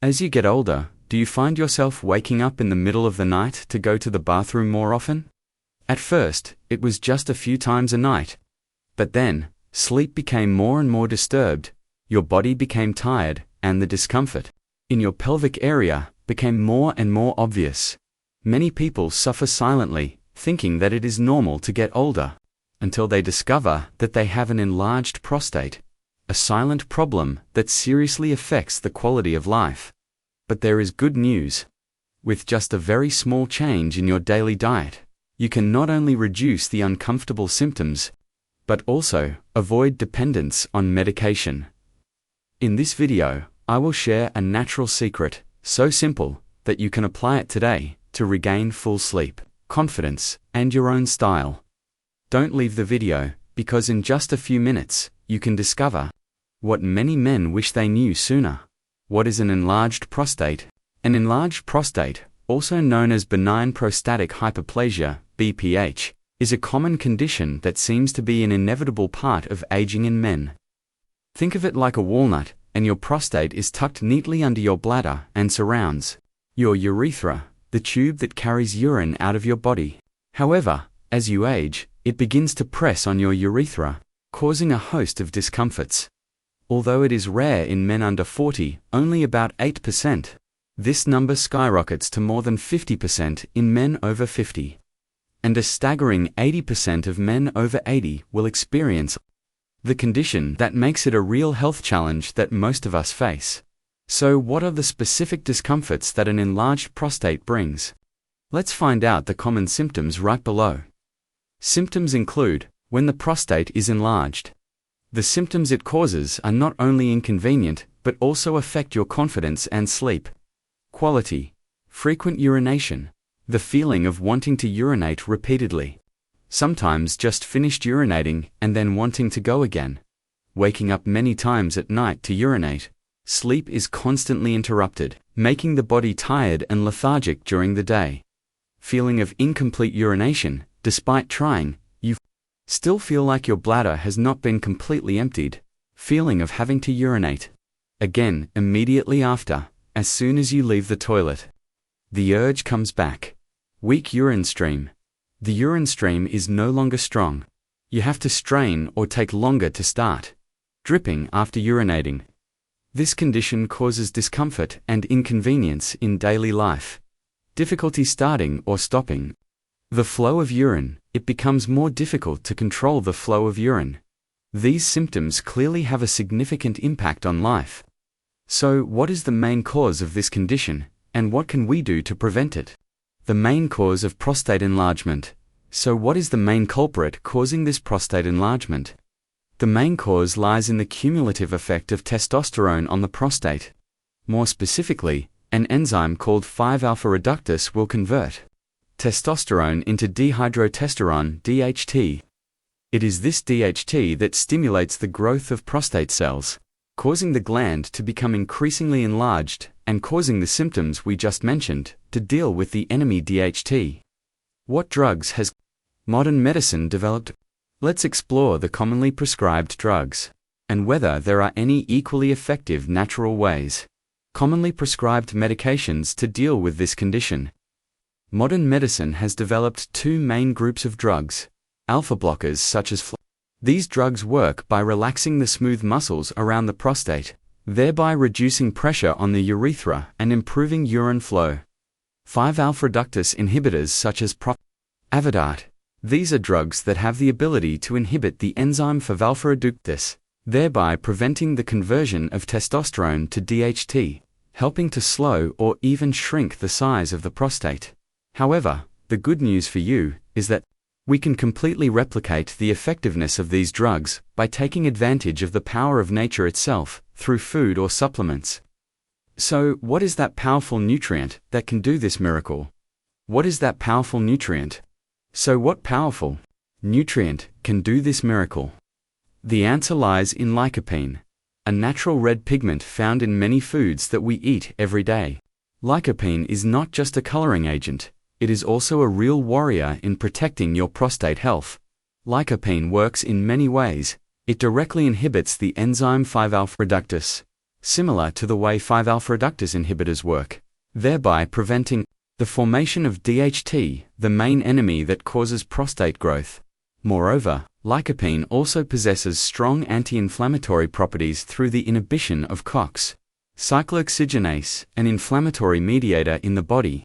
As you get older, do you find yourself waking up in the middle of the night to go to the bathroom more often? At first, it was just a few times a night. But then, sleep became more and more disturbed, your body became tired, and the discomfort in your pelvic area became more and more obvious. Many people suffer silently, thinking that it is normal to get older, until they discover that they have an enlarged prostate, a silent problem that seriously affects the quality of life. But there is good news. With just a very small change in your daily diet, you can not only reduce the uncomfortable symptoms, but also avoid dependence on medication. In this video, I will share a natural secret, so simple that you can apply it today to regain full sleep, confidence, and your own style. Don't leave the video, because in just a few minutes, you can discover what many men wish they knew sooner. What is an enlarged prostate? An enlarged prostate, also known as benign prostatic hyperplasia, BPH, is a common condition that seems to be an inevitable part of aging in men. Think of it like a walnut, and your prostate is tucked neatly under your bladder and surrounds your urethra, the tube that carries urine out of your body. However, as you age, it begins to press on your urethra, causing a host of discomforts. Although it is rare in men under 40, only about 8%, this number skyrockets to more than 50% in men over 50. And a staggering 80% of men over 80 will experience the condition that makes it a real health challenge that most of us face. So what are the specific discomforts that an enlarged prostate brings? Let's find out the common symptoms right below. Symptoms include when the prostate is enlarged. The symptoms it causes are not only inconvenient, but also affect your confidence and sleep quality. Frequent urination. The feeling of wanting to urinate repeatedly. Sometimes just finished urinating and then wanting to go again. Waking up many times at night to urinate. Sleep is constantly interrupted, making the body tired and lethargic during the day. Feeling of incomplete urination. Despite trying, you still feel like your bladder has not been completely emptied. Feeling of having to urinate again immediately after, as soon as you leave the toilet. The urge comes back. Weak urine stream. The urine stream is no longer strong. You have to strain or take longer to start. Dripping after urinating. This condition causes discomfort and inconvenience in daily life. Difficulty starting or stopping the flow of urine. It becomes more difficult to control the flow of urine. These symptoms clearly have a significant impact on life. So, what is the main cause of this condition, and what can we do to prevent it? The main cause of prostate enlargement. So what is the main culprit causing this prostate enlargement? The main cause lies in the cumulative effect of testosterone on the prostate. More specifically, an enzyme called 5-alpha reductase will convert testosterone into dihydrotestosterone, DHT. It is this DHT that stimulates the growth of prostate cells, causing the gland to become increasingly enlarged and causing the symptoms we just mentioned to deal with the enemy DHT. What drugs has modern medicine developed? Let's explore the commonly prescribed drugs and whether there are any equally effective natural ways. Commonly prescribed medications to deal with this condition. Modern medicine has developed two main groups of drugs, alpha blockers such as These drugs work by relaxing the smooth muscles around the prostate, thereby reducing pressure on the urethra and improving urine flow. 5-alpha reductase inhibitors such as Avodart. These are drugs that have the ability to inhibit the enzyme 5-alpha reductase, thereby preventing the conversion of testosterone to DHT, helping to slow or even shrink the size of the prostate. However, the good news for you is that we can completely replicate the effectiveness of these drugs by taking advantage of the power of nature itself through food or supplements. So, what is that powerful nutrient that can do this miracle? What is that powerful nutrient? So, what powerful nutrient can do this miracle? The answer lies in lycopene, a natural red pigment found in many foods that we eat every day. Lycopene is not just a coloring agent. It is also a real warrior in protecting your prostate health. Lycopene works in many ways. It directly inhibits the enzyme 5-alpha reductase, similar to the way 5-alpha reductase inhibitors work, thereby preventing the formation of DHT, the main enemy that causes prostate growth. Moreover, lycopene also possesses strong anti-inflammatory properties through the inhibition of COX, cyclooxygenase, an inflammatory mediator in the body.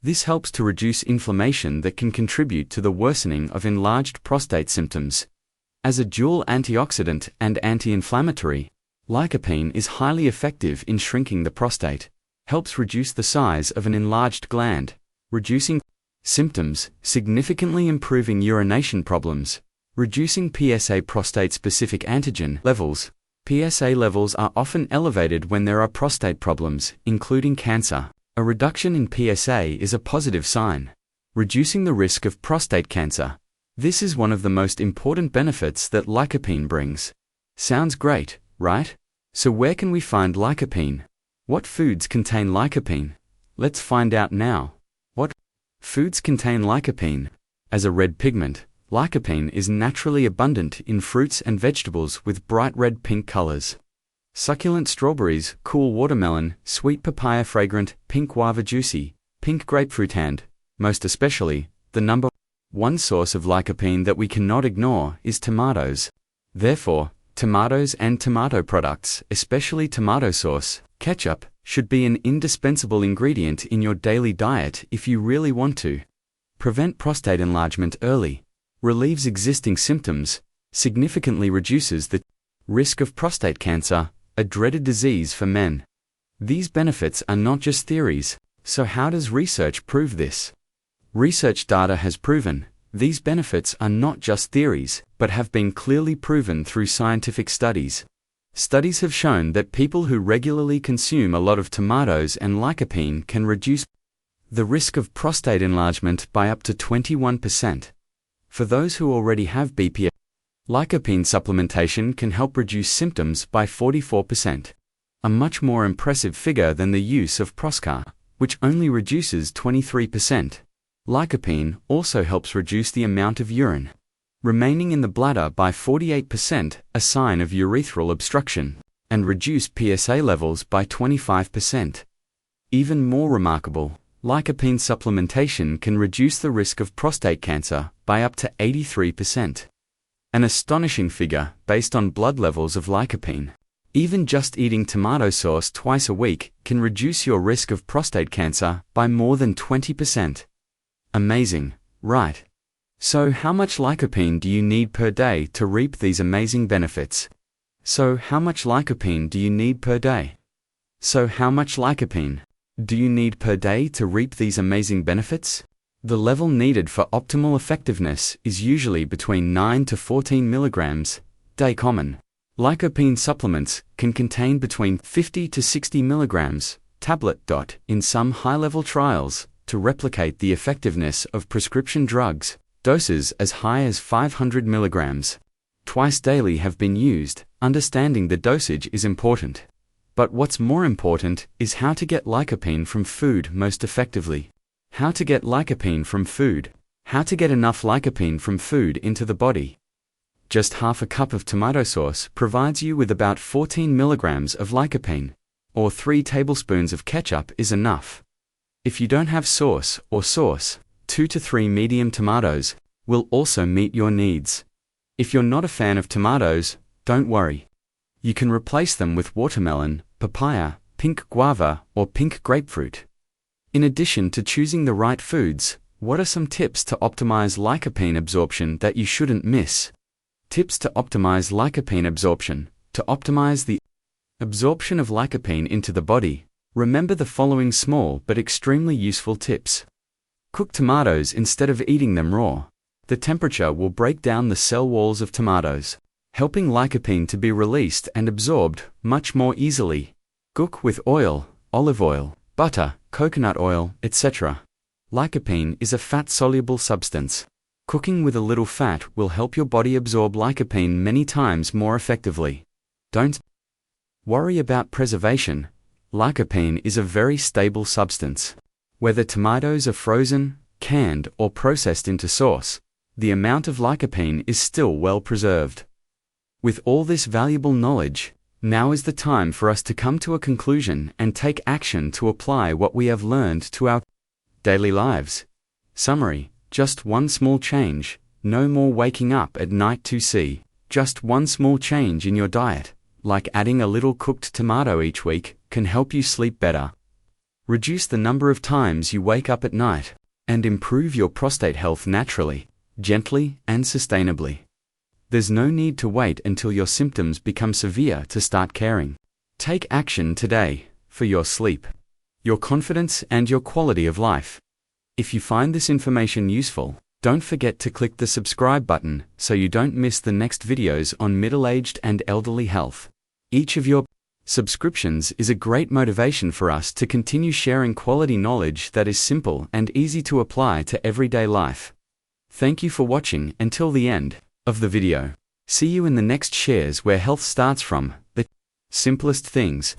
This helps to reduce inflammation that can contribute to the worsening of enlarged prostate symptoms. As a dual antioxidant and anti-inflammatory, lycopene is highly effective in shrinking the prostate, helps reduce the size of an enlarged gland, reducing symptoms, significantly improving urination problems, reducing PSA prostate-specific antigen levels. PSA levels are often elevated when there are prostate problems, including cancer. A reduction in PSA is a positive sign, reducing the risk of prostate cancer. This is one of the most important benefits that lycopene brings. Sounds great, right? So where can we find lycopene? What foods contain lycopene? Let's find out now. What foods contain lycopene? As a red pigment, lycopene is naturally abundant in fruits and vegetables with bright red-pink colors. Succulent strawberries, cool watermelon, sweet papaya, fragrant, pink guava, juicy, pink grapefruit, and, most especially, the number one source of lycopene that we cannot ignore is tomatoes. Therefore, tomatoes and tomato products, especially tomato sauce, ketchup, should be an indispensable ingredient in your daily diet if you really want to prevent prostate enlargement early, relieves existing symptoms, significantly reduces the risk of prostate cancer, a dreaded disease for men. These benefits are not just theories, so how does research prove this? Research data has proven these benefits are not just theories, but have been clearly proven through scientific studies. Studies have shown that people who regularly consume a lot of tomatoes and lycopene can reduce the risk of prostate enlargement by up to 21%. For those who already have BPH, lycopene supplementation can help reduce symptoms by 44%, a much more impressive figure than the use of Proscar, which only reduces 23%. Lycopene also helps reduce the amount of urine remaining in the bladder by 48%, a sign of urethral obstruction, and reduce PSA levels by 25%. Even more remarkable, lycopene supplementation can reduce the risk of prostate cancer by up to 83%. An astonishing figure based on blood levels of lycopene. Even just eating tomato sauce twice a week can reduce your risk of prostate cancer by more than 20%. Amazing, right? So how much lycopene do you need per day to reap these amazing benefits? So how much lycopene do you need per day? So how much lycopene do you need per day to reap these amazing benefits? The level needed for optimal effectiveness is usually between 9 to 14 milligrams day. Common lycopene supplements can contain between 50 to 60 milligrams tablet. In some high-level trials, to replicate the effectiveness of prescription drugs, doses as high as 500 milligrams twice daily have been used. Understanding the dosage is important. But what's more important is how to get lycopene from food most effectively. How to get lycopene from food. How to get enough lycopene from food into the body. Just half a cup of tomato sauce provides you with about 14 milligrams of lycopene, or 3 tablespoons of ketchup is enough. If you don't have sauce or sauce, 2 to 3 medium tomatoes will also meet your needs. If you're not a fan of tomatoes, don't worry. You can replace them with watermelon, papaya, pink guava, or pink grapefruit. In addition to choosing the right foods, what are some tips to optimize lycopene absorption that you shouldn't miss? Tips to optimize lycopene absorption. To optimize the absorption of lycopene into the body, remember the following small but extremely useful tips. Cook tomatoes instead of eating them raw. The temperature will break down the cell walls of tomatoes, helping lycopene to be released and absorbed much more easily. Cook with oil, olive oil, butter, coconut oil, etc. Lycopene is a fat-soluble substance. Cooking with a little fat will help your body absorb lycopene many times more effectively. Don't worry about preservation. Lycopene is a very stable substance. Whether tomatoes are frozen, canned, or processed into sauce, the amount of lycopene is still well preserved. With all this valuable knowledge, Now is the time for us to come to a conclusion and take action to apply what we have learned to our daily lives. Summary: just one small change, no more waking up at night to see. Just one small change in your diet, like adding a little cooked tomato each week, can help you sleep better, reduce the number of times you wake up at night, and improve your prostate health naturally, gently, and sustainably. There's no need to wait until your symptoms become severe to start caring. Take action today for your sleep, your confidence, and your quality of life. If you find this information useful, don't forget to click the subscribe button so you don't miss the next videos on middle-aged and elderly health. Each of your subscriptions is a great motivation for us to continue sharing quality knowledge that is simple and easy to apply to everyday life. Thank you for watching until the end of the video. See you in the next shares where health starts from the simplest things.